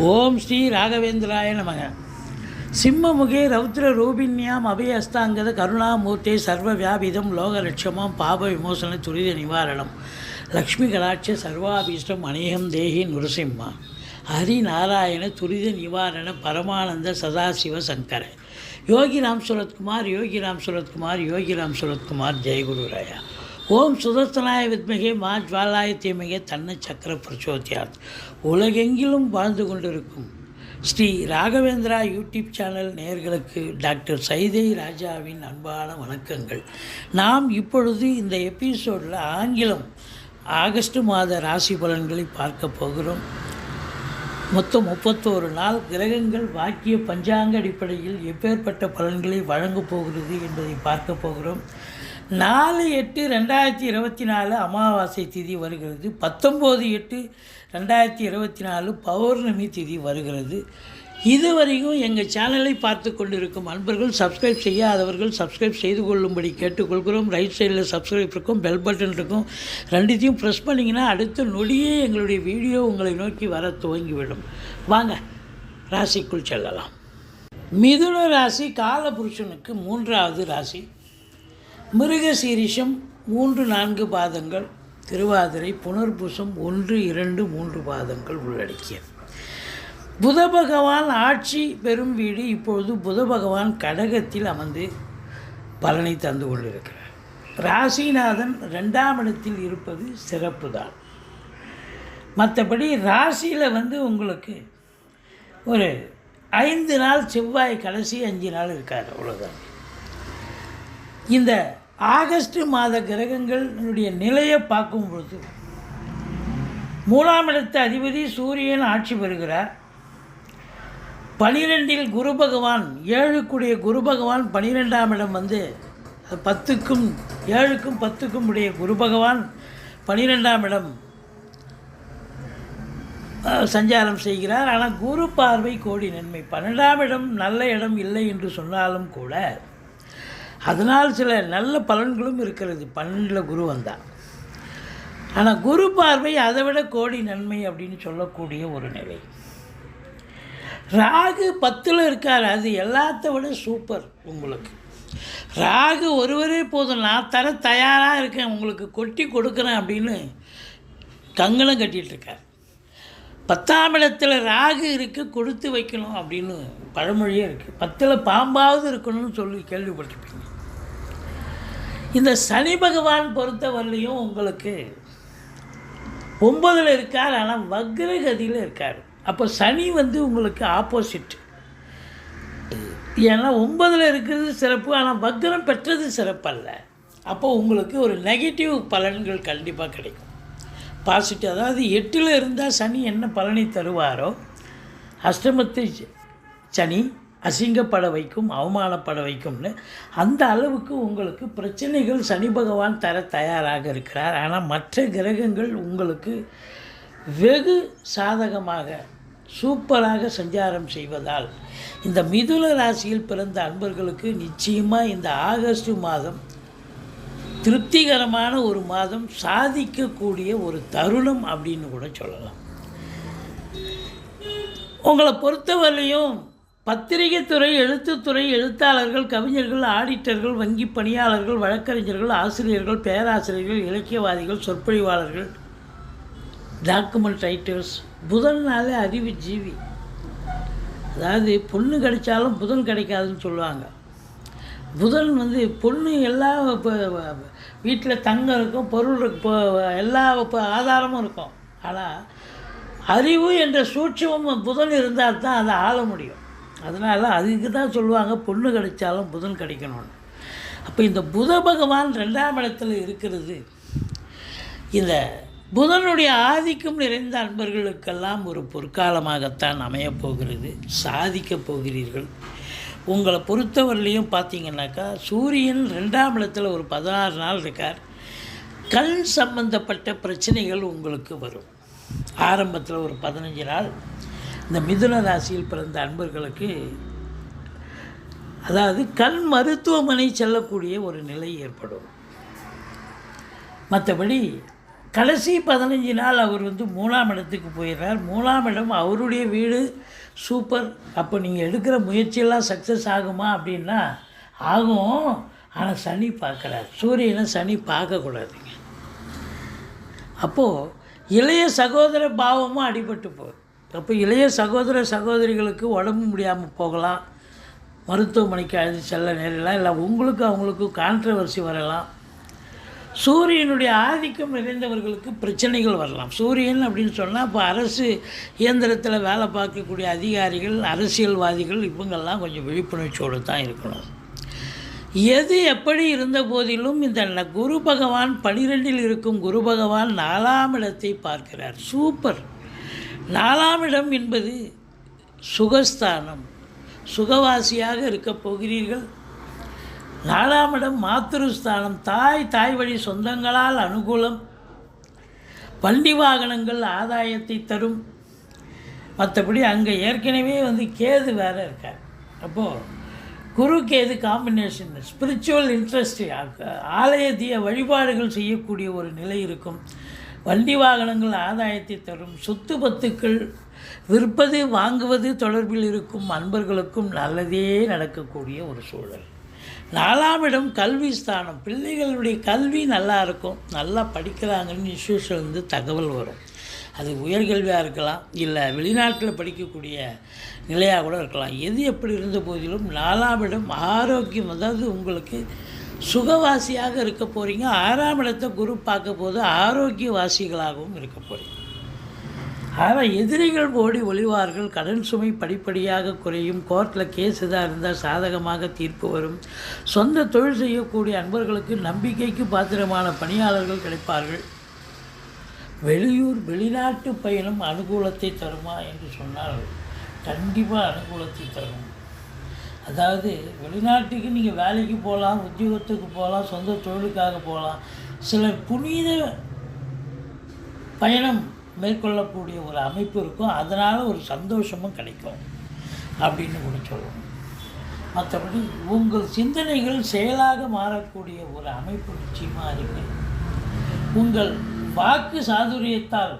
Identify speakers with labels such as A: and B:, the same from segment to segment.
A: ஓம் ஸ்ரீ ராகவேந்திராய நமக. சிம்மமுகே ரௌத்ரரூபிண்யாம் அபயஸ்தாங்கத கருணாமூர்த்தே சர்வ வியாபிதம் லோகலட்சமாம் பாப விமோசன துரித நிவாரணம் லக்ஷ்மி கடாட்ச சர்வாபீஷ்டம் அநேகம் தேகி நுரசிம்மா ஹரிநாராயண துரித நிவாரண பரமானந்த சதாசிவ சங்கர யோகிராம் சுரத்குமார் யோகிராம் சுரத்குமார் யோகிராம் சுரத்குமார் ஜெயகுருராயா. ஓம் சுதர்சனாய வித்மகே மா ஜுவாலாய தீமகே தன்ன சக்கர பிரச்சோத்தியாத். உலகெங்கிலும் வாழ்ந்து கொண்டிருக்கும் ஸ்ரீ ராகவேந்திரா யூடியூப் சேனல் நேயர்களுக்கு டாக்டர் சைதை ராஜாவின் அன்பான வணக்கங்கள். நாம் இப்பொழுது இந்த எபிசோடில் ஆங்கிலம் ஆகஸ்ட் மாத ராசி பலன்களை பார்க்க போகிறோம். மொத்தம் 31 நாள் கிரகங்கள் வாக்கிய பஞ்சாங்க அடிப்படையில் எப்பேற்பட்ட பலன்களை வழங்கப் போகிறது என்பதை பார்க்க போகிறோம். 4/8/2024 அமாவாசை திதி வருகிறது. 19/8/2024 பௌர்ணமி திதி வருகிறது. இதுவரைக்கும் எங்கள் சேனலை பார்த்து கொண்டிருக்கும் அன்பர்கள் சப்ஸ்கிரைப் செய்யாதவர்கள் சப்ஸ்கிரைப் செய்து கொள்ளும்படி கேட்டுக்கொள்கிறோம். ரைட் சைடில் சப்ஸ்கிரைப் இருக்கும், பெல் பட்டன் இருக்கும். ரெண்டுத்தையும் ப்ரெஸ் பண்ணிங்கன்னா அடுத்த நொடியே எங்களுடைய வீடியோ உங்களை நோக்கி வர துவங்கிவிடும். வாங்க ராசிக்குள் செல்லலாம். மிதுன ராசி காலபுருஷனுக்கு 3வது ராசி. மிருகசீரிஷம் 3-4 பாதங்கள், திருவாதிரை புனர்பூசம் 1-2-3 பாதங்கள் உள்ளடக்கியது. புத பகவான் ஆட்சி பெறும் வீடு. இப்பொழுது புத பகவான் கடகத்தில் அமர்ந்து பலனை தந்து கொண்டிருக்கிறார். ராசிநாதன் 2ஆம் இடத்தில் இருப்பது சிறப்பு தான். மற்றபடி ராசியில் உங்களுக்கு ஒரு 5 நாள் செவ்வாய் கடைசி 5 நாள் இருக்கார், அவ்வளோதான். இந்த ஆகஸ்ட் மாத கிரகங்களுடைய நிலையை பார்க்கும்பொழுது 3ஆம் இடத்து அதிபதி சூரியன் ஆட்சி பெறுகிறார். 12இல் குரு பகவான், 7க்குடைய குரு பகவான் 12ஆம் இடம் 10க்கும் 7க்கும் 10க்கும் உடைய குரு பகவான் 12ஆம் இடம் சஞ்சாரம் செய்கிறார். ஆனால் குரு பார்வை கோடி நன்மை. 12ஆம் இடம் நல்ல இடம் இல்லை என்று சொன்னாலும் கூட அதனால் சில நல்ல பலன்களும் இருக்கிறது 12இல் குரு வந்தால். ஆனால் குரு பார்வை அதை விட கோடி நன்மை அப்படின்னு சொல்லக்கூடிய ஒரு நிலை. ராகு 10இல் இருக்கார், அது எல்லாத்த விட சூப்பர். உங்களுக்கு ராகு ஒருவரே போதும், நான் தர தயாராக இருக்கேன், உங்களுக்கு கொட்டி கொடுக்குறேன் அப்படின்னு கங்கணம் கட்டிகிட்ருக்கார். 10ஆம் இடத்துல ராகு இருக்குது, கொடுத்து வைக்கணும் அப்படின்னு பழமொழியே இருக்குது. 10இல் பாம்பாவது இருக்கணும்னு சொல்லி கேள்விப்பட்டிருப்பீங்க. இந்த சனி பகவான் பொறுத்தவரையிலையும் உங்களுக்கு 9இல் இருக்கார், ஆனால் வக்ரகதியில் இருக்கார். அப்போ சனி உங்களுக்கு ஆப்போசிட். ஏன்னா 9இல் இருக்கிறது சிறப்பு, ஆனால் வக்ரம் பெற்றது சிறப்பல்ல. அப்போ உங்களுக்கு ஒரு நெகட்டிவ் பலன்கள் கண்டிப்பாக கிடைக்கும். பாசிட்டிவ், அதாவது 8இல் இருந்தால் சனி என்ன பலனை தருவாரோ, அஷ்டமத்து சனி அசிங்கப்பட வைக்கும், அவமானப்பட வைக்கும்னு அந்த அளவுக்கு உங்களுக்கு பிரச்சனைகள் சனி பகவான் தர தயாராக இருக்கிறார். ஆனால் மற்ற கிரகங்கள் உங்களுக்கு வெகு சாதகமாக சூப்பராக சஞ்சாரம் செய்வதால் இந்த மிதுன ராசியில் பிறந்த அன்பர்களுக்கு நிச்சயமாக இந்த ஆகஸ்ட் மாதம் திருப்திகரமான ஒரு மாதம், சாதிக்கக்கூடிய ஒரு தருணம் அப்படின்னு கூட சொல்லலாம். உங்களை பொறுத்தவரையிலையும் பத்திரிகை துறை, எழுத்துத்துறை, எழுத்தாளர்கள், கவிஞர்கள், ஆடிட்டர்கள், வங்கி பணியாளர்கள், வழக்கறிஞர்கள், ஆசிரியர்கள், பேராசிரியர்கள், இலக்கியவாதிகள், சொற்பொழிவாளர்கள், டாக்குமெண்ட் ரைட்டர்ஸ். புதன்னாலே அறிவு ஜீவி. அதாவது பொண்ணு கிடைச்சாலும் புதன் கிடைக்காதுன்னு சொல்லுவாங்க. புதன் பொண்ணு எல்லா இப்போ வீட்டில் தங்கம் இருக்கும், பொருள் எல்லா ஆதாரமும் இருக்கும். ஆனால் அறிவு என்ற சூட்சமும் புதன் இருந்தால் தான் அதை ஆள முடியும். அதனால் அதுக்கு தான் சொல்லுவாங்க பொண்ணு கிடைச்சாலும் புதன் கிடைக்கணும்னு. அப்போ இந்த புத பகவான் 2ஆம் இடத்துல இருக்கிறது இந்த புதனுடைய ஆதிக்கம் நிறைந்த அன்பர்களுக்கெல்லாம் ஒரு பொற்காலமாகத்தான் அமையப்போகிறது. சாதிக்கப் போகிறீர்கள். உங்களை பொறுத்தவரையிலையும் பார்த்தீங்கன்னாக்கா சூரியன் 2ஆம் இடத்துல ஒரு 16 நாள் இருக்கார். கண் சம்பந்தப்பட்ட பிரச்சனைகள் உங்களுக்கு வரும். ஆரம்பத்தில் ஒரு 15 நாள் இந்த மிதுன ராசியில் பிறந்த அன்பர்களுக்கு, அதாவது கண் மருத்துவமனை செல்லக்கூடிய ஒரு நிலை ஏற்படும். மற்றபடி கடைசி 15 நாள் அவர் வந்து 3ஆம் இடத்துக்கு போயிடுறார். 3ஆம் இடம் அவருடைய வீடு. சூப்பர். அப்போ நீங்கள் எடுக்கிற முயற்சியெல்லாம் சக்ஸஸ் ஆகுமா அப்படின்னா ஆகும். ஆனால் சனி பார்க்குறார். சூரியனை சனி பார்க்கக்கூடாதுங்க. அப்போது இளைய சகோதர பாவமும் அடிபட்டு போகுது. அப்போ இளைய சகோதர சகோதரிகளுக்கு உடம்பு முடியாமல் போகலாம், மருத்துவமனைக்கு அழைத்து செல்ல நேரலாம், இல்லை உங்களுக்கு அவங்களுக்கும் கான்ட்ரவர்சி வரலாம். சூரியனுடைய ஆதிக்கம் நிறைந்தவர்களுக்கு பிரச்சனைகள் வரலாம். சூரியன் அப்படின்னு சொன்னால் இப்போ அரசு இயந்திரத்தில் வேலை பார்க்கக்கூடிய அதிகாரிகள், அரசியல்வாதிகள் இவங்கெல்லாம் கொஞ்சம் விழிப்புணர்ச்சியோடு தான் இருக்கணும். எது எப்படி இருந்த போதிலும் இந்த குரு பகவான் 12இல் இருக்கும் குரு பகவான் 4ஆம் இடத்தை பார்க்கிறார். சூப்பர். 4ஆம் இடம் என்பது சுகஸ்தானம். சுகவாசியாக இருக்கப் போகிறீர்கள். 4ஆம் இடம் மாத்திருஸ்தானம். தாய் வழி சொந்தங்களால் அனுகூலம். வண்டி வாகனங்கள் ஆதாயத்தை தரும். மற்றபடி அங்கே ஏற்கனவே வந்து கேது வேறு இருக்கார். அப்போது குரு கேது காம்பினேஷன், ஸ்பிரிச்சுவல் இன்ட்ரெஸ்ட், ஆலயத்திய வழிபாடுகள் செய்யக்கூடிய ஒரு நிலை இருக்கும். வண்டி வாகனங்கள் ஆதாயத்தை தரும். சொத்து பத்துக்கள் விற்பது வாங்குவது தொடர்பில் இருக்கும் அன்பர்களுக்கும் நல்லதே நடக்கக்கூடிய ஒரு சூழல். 4ஆம் இடம் கல்வி ஸ்தானம். பிள்ளைகளுடைய கல்வி நல்லா இருக்கும், நல்லா படிக்கிறாங்கன்னு இன்ஸ்டியூஷன்லேருந்து தகவல் வரும். அது உயர்கல்வியாக இருக்கலாம், இல்லை வெளிநாட்டில் படிக்கக்கூடிய நிலையாக கூட இருக்கலாம். எது எப்படி இருந்த போதிலும் 4ஆம் இடம் ஆரோக்கியம், அதாவது உங்களுக்கு சுகவாசியாக இருக்க போகிறீங்க. 6ஆம் இடத்தை குரு பார்க்க போது ஆரோக்கியவாசிகளாகவும் இருக்க போகிறீங்க. ஆனால் எதிரிகள் ஓடி ஒளிவார்கள். கடன் சுமை படிப்படியாக குறையும். கோர்ட்டில் கேஸ் எதாக இருந்தால் சாதகமாக தீர்ப்பு வரும். சொந்த தொழில் செய்யக்கூடிய அன்பர்களுக்கு நம்பிக்கைக்கு பாத்திரமான பணியாளர்கள் கிடைப்பார்கள். வெளிநாட்டு பயணம் அனுகூலத்தை தருமா என்று சொன்னால் கண்டிப்பாக அனுகூலத்தை தரும். அதாவது வெளிநாட்டுக்கு நீங்கள் வேலைக்கு போகலாம், உத்தியோகத்துக்கு போகலாம், சொந்த தொழிலுக்காக போகலாம். சிலர் புனித பயணம் மேற்கொள்ளக்கூடிய ஒரு அமைப்பு இருக்கும். அதனால் ஒரு சந்தோஷமும் கிடைக்கும் அப்படின்னு கூட சொல்லணும். மற்றபடி உங்கள் சிந்தனைகள் செயலாக மாறக்கூடிய ஒரு அமைப்பு நிச்சயமாக இருக்குது. உங்கள் வாக்கு சாதுரியத்தால்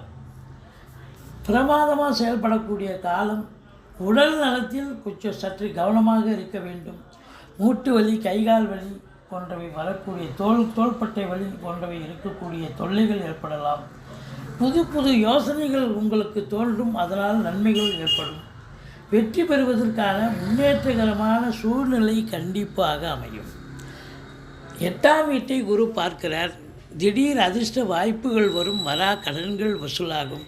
A: பிரமாதமாக செயல்படக்கூடிய காலம். உடல் நலத்தில் கொஞ்சம் சற்று கவனமாக இருக்க வேண்டும். மூட்டு வலி, கைகால் வலி போன்றவை வரக்கூடிய, தோள்பட்டை வலி போன்றவை இருக்கக்கூடிய தொல்லைகள் ஏற்படலாம். புது யோசனைகள் உங்களுக்கு தோன்றும். அதனால் நன்மைகள் ஏற்படும். வெற்றி பெறுவதற்கான முன்னேற்றகரமான சூழ்நிலை கண்டிப்பாக அமையும். 8ஆம் வீட்டை குரு பார்க்கிறார். திடீர் அதிர்ஷ்ட வாய்ப்புகள் வரும். வரா கடன்கள் வசூலாகும்.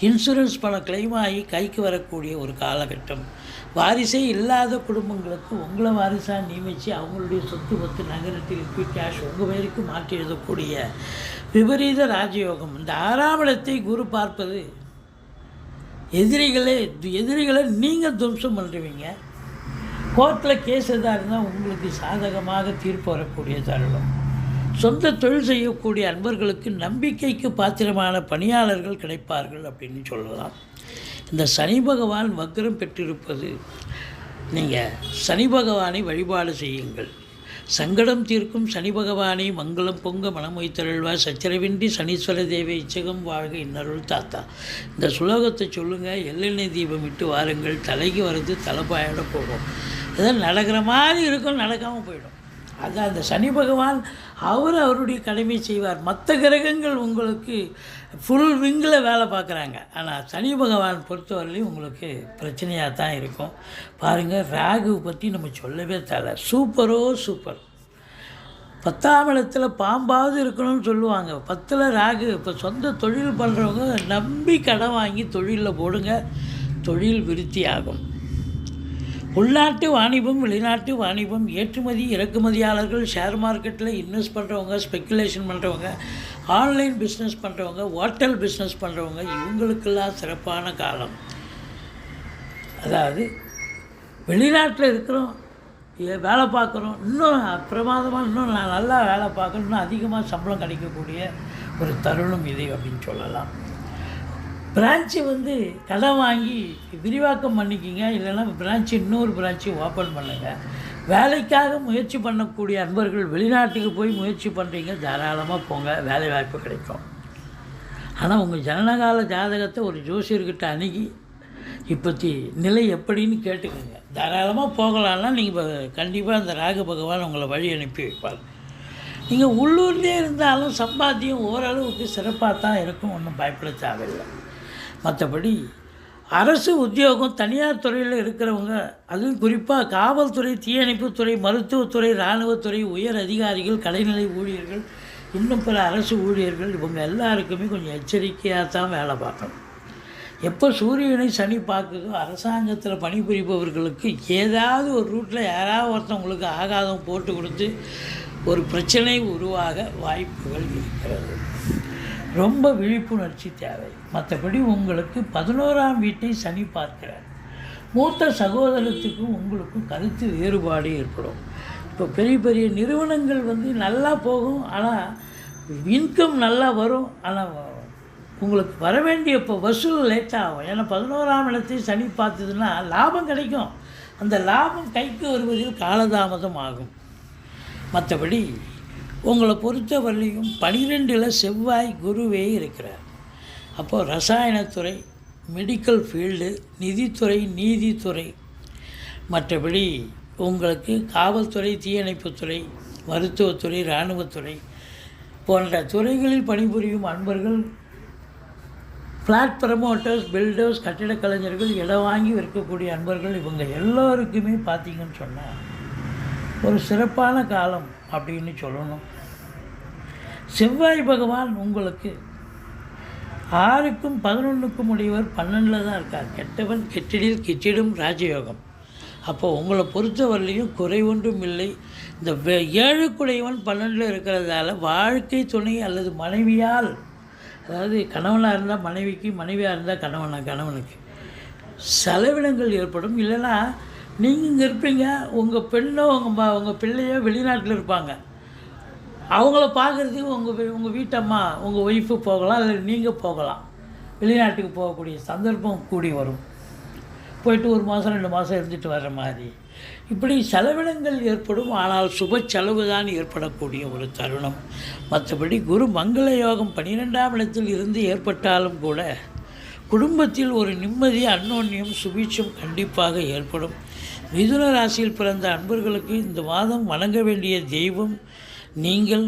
A: இன்சூரன்ஸ் பணம் கிளைம் ஆகி கைக்கு வரக்கூடிய ஒரு காலகட்டம். வாரிசே இல்லாத குடும்பங்களுக்கு உங்களை வாரிசாக நியமித்து அவங்களுடைய சொத்து பத்து நகரத்தில் லிக்விட் கேஷ் உங்கள் பேருக்கு மாற்றி எழுதக்கூடிய விபரீத ராஜயோகம். இந்த 6ஆம் இடத்தை குரு பார்ப்பது எதிரிகளை நீங்கள் துவம்சம் பண்ணுறீங்க. கோர்ட்டில் கேஸ் எதாக இருந்தால் உங்களுக்கு சாதகமாக தீர்ப்பு வரக்கூடிய தருணம். சொந்த தொழில் செய்யக்கூடிய அன்பர்களுக்கு நம்பிக்கைக்கு பாத்திரமான பணியாளர்கள் கிடைப்பார்கள் அப்படின்னு சொல்லலாம். இந்த சனி பகவான் வக்ரம் பெற்றிருப்பது, நீங்கள் சனி பகவானை வழிபாடு செய்யுங்கள். சங்கடம் தீர்க்கும் சனி பகவானை மங்களம் பொங்க மனமொய்த்தருள்வார். சச்சரவின்றி சனீஸ்வர தேவை இச்சகம் வாழ்க இன்னருள் தாத்தா. இந்த சுலோகத்தை சொல்லுங்கள். எள்ளெண்ணெய் தீபம் இட்டு வாருங்கள். தலைக்கு வருது தலைப்பாயோட போகும். இதெல்லாம் நடக்கிற மாதிரி இருக்கும், நடக்காமல் போயிடும். அதான் அந்த சனி பகவான் அவருடைய கடமை செய்வார். மற்ற கிரகங்கள் உங்களுக்கு ஃபுல் விங்கில் வேலை பார்க்குறாங்க. ஆனால் சனி பகவான் பொறுத்தவரையிலையும் உங்களுக்கு பிரச்சனையாக தான் இருக்கும். பாருங்கள், ராகு பற்றி நம்ம சொல்லவே தேவை. சூப்பர். 10ஆம் இடத்துல பாம்பாவது இருக்கணும்னு சொல்லுவாங்க. 10ல் ராகு. இப்போ சொந்த தொழில் பண்ணுறவங்க நம்பி கடன் வாங்கி தொழிலில் போடுங்க. தொழில் விருத்தி ஆகும். உள்நாட்டு வாணிபம், வெளிநாட்டு வாணிபம், ஏற்றுமதி இறக்குமதியாளர்கள், ஷேர் மார்க்கெட்டில் இன்வெஸ்ட் பண்ணுறவங்க, ஸ்பெக்குலேஷன் பண்ணுறவங்க, ஆன்லைன் பிஸ்னஸ் பண்ணுறவங்க, ஹோட்டல் பிஸ்னஸ் பண்ணுறவங்க, இவங்களுக்கெல்லாம் சிறப்பான காலம். அதாவது வெளிநாட்டில் இருக்கிறோம், வேலை பார்க்குறோம், இன்னும் பிரமாதமாக, இன்னும் நான் நல்லா வேலை பார்க்கணும், இன்னும் அதிகமாக சம்பளம் கிடைக்கக்கூடிய ஒரு தருணம் இது அப்படின்னு சொல்லலாம். பிரான்ச்சு வந்து கடன் வாங்கி விரிவாக்கம் பண்ணிக்கிங்க. இல்லைன்னா இன்னொரு பிரான்ச்சு ஓப்பன் பண்ணுங்கள். வேலைக்காக முயற்சி பண்ணக்கூடிய அன்பர்கள் வெளிநாட்டுக்கு போய் முயற்சி பண்ணுறீங்க, தாராளமாக போங்க, வேலை வாய்ப்பு கிடைக்கும். ஆனால் உங்கள் ஜனனகால ஜாதகத்தை ஒரு ஜோசியர்கிட்ட அணுகி இப்போத்தி நிலை எப்படின்னு கேட்டுக்கோங்க. தாராளமாக போகலான்னா நீங்கள் கண்டிப்பாக அந்த ராகு பகவான் உங்களை வழி அனுப்பி வைப்பார். நீங்கள் உள்ளூர்லேயே இருந்தாலும் சம்பாத்தியம் ஓரளவுக்கு சிறப்பாக தான் இருக்கும், ஒன்றும் பயப்பட தேவையில்லை. மற்றபடி அரசு உத்தியோகம் தனியார் துறையில் இருக்கிறவங்க, அதுவும் குறிப்பாக காவல்துறை, தீயணைப்புத்துறை, மருத்துவத்துறை, இராணுவத்துறை, உயர் அதிகாரிகள், கடைநிலை ஊழியர்கள், இன்னும் பிற அரசு ஊழியர்கள், இவங்க எல்லாருக்குமே கொஞ்சம் எச்சரிக்கையாக தான் வேலை பார்க்கணும். எப்போ சூரியனை சனி பார்க்குதோ அரசாங்கத்தில் பணிபுரிபவர்களுக்கு ஏதாவது ஒரு ரூட்டில் யாராவது ஒருத்தவங்களுக்கு ஆகாதம் போட்டு கொடுத்து ஒரு பிரச்சனை உருவாக வாய்ப்புகள் இருக்கிறது. ரொம்ப விழிப்புணர்ச்சி தேவை. மற்றபடி உங்களுக்கு 11ஆம் வீட்டை சனி பார்க்கிறார். மூத்த சகோதரத்துக்கும் உங்களுக்கும் கருத்து வேறுபாடு ஏற்படும். இப்போ பெரிய பெரிய நிறுவனங்கள் நல்லா போகும், ஆனால் இன்கம் நல்லா வரும், ஆனால் உங்களுக்கு வர வேண்டிய இப்போ வசூல் லேட்டாக ஆகும். ஏன்னா 11ஆம் இடத்தை சனி பார்த்ததுன்னா லாபம் கிடைக்கும், அந்த லாபம் கைக்கு வருவதில் காலதாமதம் ஆகும். மற்றபடி உங்களை பொறுத்தவரையிலையும் 12இல் செவ்வாய் குருவே இருக்கிறார். அப்போது ரசாயனத்துறை, மெடிக்கல் ஃபீல்டு, நிதித்துறை, நீதித்துறை, மற்றபடி உங்களுக்கு காவல்துறை, தீயணைப்புத்துறை, மருத்துவத்துறை, இராணுவத்துறை போன்ற துறைகளில் பணிபுரியும் அன்பர்கள், ஃப்ளாட் ப்ரமோட்டர்ஸ், பில்டர்ஸ், கட்டிடக் கலைஞர்கள், இடம் வாங்கி விற்கக்கூடிய அன்பர்கள், இவங்க எல்லோருக்குமே பார்த்திங்கன்னு சொன்னால் ஒரு சிறப்பான காலம் அப்படின்னு சொல்லணும். செவ்வாய் பகவான் உங்களுக்கு 6க்கும் 11க்கும் உடையவர் 12ல் தான் இருக்கார். கெட்டவன் கெட்டிடில் கிட்டிடும் ராஜயோகம். அப்போது உங்களை பொறுத்தவரையிலையும் குறை ஒன்றும் இல்லை. இந்த 7க்குடையவன் 12ல் இருக்கிறதால வாழ்க்கை துணை அல்லது மனைவியால், அதாவது கணவனாக இருந்தால் மனைவிக்கு, மனைவியாக இருந்தால் கணவனுக்கு செலவினங்கள் ஏற்படும். இல்லைன்னா நீங்கள் இங்கே இருப்பீங்க, உங்கள் பெண்ணோ உங்கள் பிள்ளையோ வெளிநாட்டில் இருப்பாங்க, அவங்கள பார்க்குறதுக்கு உங்கள் வீட்டம்மா, உங்கள் ஒய்ஃபு போகலாம், இல்லை நீங்கள் போகலாம். வெளிநாட்டுக்கு போகக்கூடிய சந்தர்ப்பம் கூடி வரும். போயிட்டு 1 மாதம் 2 மாதம் இருந்துட்டு வர்ற மாதிரி இப்படி செலவினங்கள் ஏற்படும். ஆனால் சுப செலவு தான் ஏற்படக்கூடிய ஒரு தருணம். மற்றபடி குரு மங்கள யோகம் 12ஆம் இடத்தில் இருந்து ஏற்பட்டாலும் கூட குடும்பத்தில் ஒரு நிம்மதி, அன்னோன்யம், சுபீட்சம் கண்டிப்பாக ஏற்படும். மிதுன ராசியில் பிறந்த அன்பர்களுக்கு இந்த மாதம் வணங்க வேண்டிய தெய்வம், நீங்கள்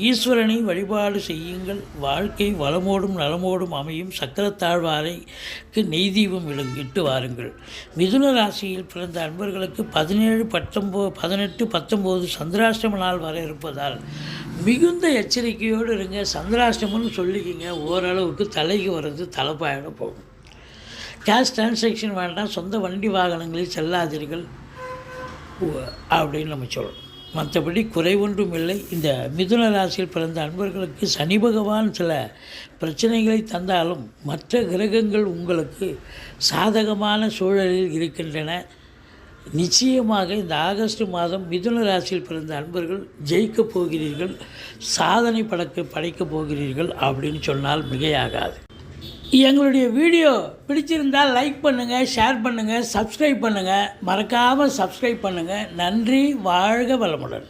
A: ஈஸ்வரனை வழிபாடு செய்யுங்கள். வாழ்க்கை வளமோடும் நலமோடும் அமையும். சக்கரத்தாழ்வாரைக்கு நெய் தீபம் இட்டு வாருங்கள். மிதுன ராசியில் பிறந்த அன்பர்களுக்கு 17, 18, 19 சந்திராஷ்டம நாள் வர இருப்பதால் மிகுந்த எச்சரிக்கையோடு இருங்க. சந்திராஷ்டமம்னு சொல்லிக்கிங்க, ஓரளவுக்கு தலைக்கு வர்றது தலைப்பாயிட போகும். கேஷ் டிரான்சாக்ஷன் வேண்டாம், சொந்த வண்டி வாகனங்களில் செல்லாதீர்கள் அப்படின்னு நம்ம சொல்லணும். மற்றபடி குறை ஒன்றும் இல்லை. இந்த மிதுன ராசியில் பிறந்த அன்பர்களுக்கு சனி பகவான் சில பிரச்சனைகளை தந்தாலும் மற்ற கிரகங்கள் உங்களுக்கு சாதகமான சூழலில் இருக்கின்றன. நிச்சயமாக இந்த ஆகஸ்ட் மாதம் மிதுன ராசியில் பிறந்த அன்பர்கள் ஜெயிக்கப் போகிறீர்கள், சாதனை படைக்கப் போகிறீர்கள் அப்படின்னு சொன்னால் மிகையாகாது. எங்களுடைய வீடியோ பிடிச்சிருந்தால் லைக் பண்ணுங்கள், ஷேர் பண்ணுங்கள், சப்ஸ்கிரைப் பண்ணுங்கள். மறக்காமல் சப்ஸ்கிரைப் பண்ணுங்கள். நன்றி. வாழ்க வளமுடன்.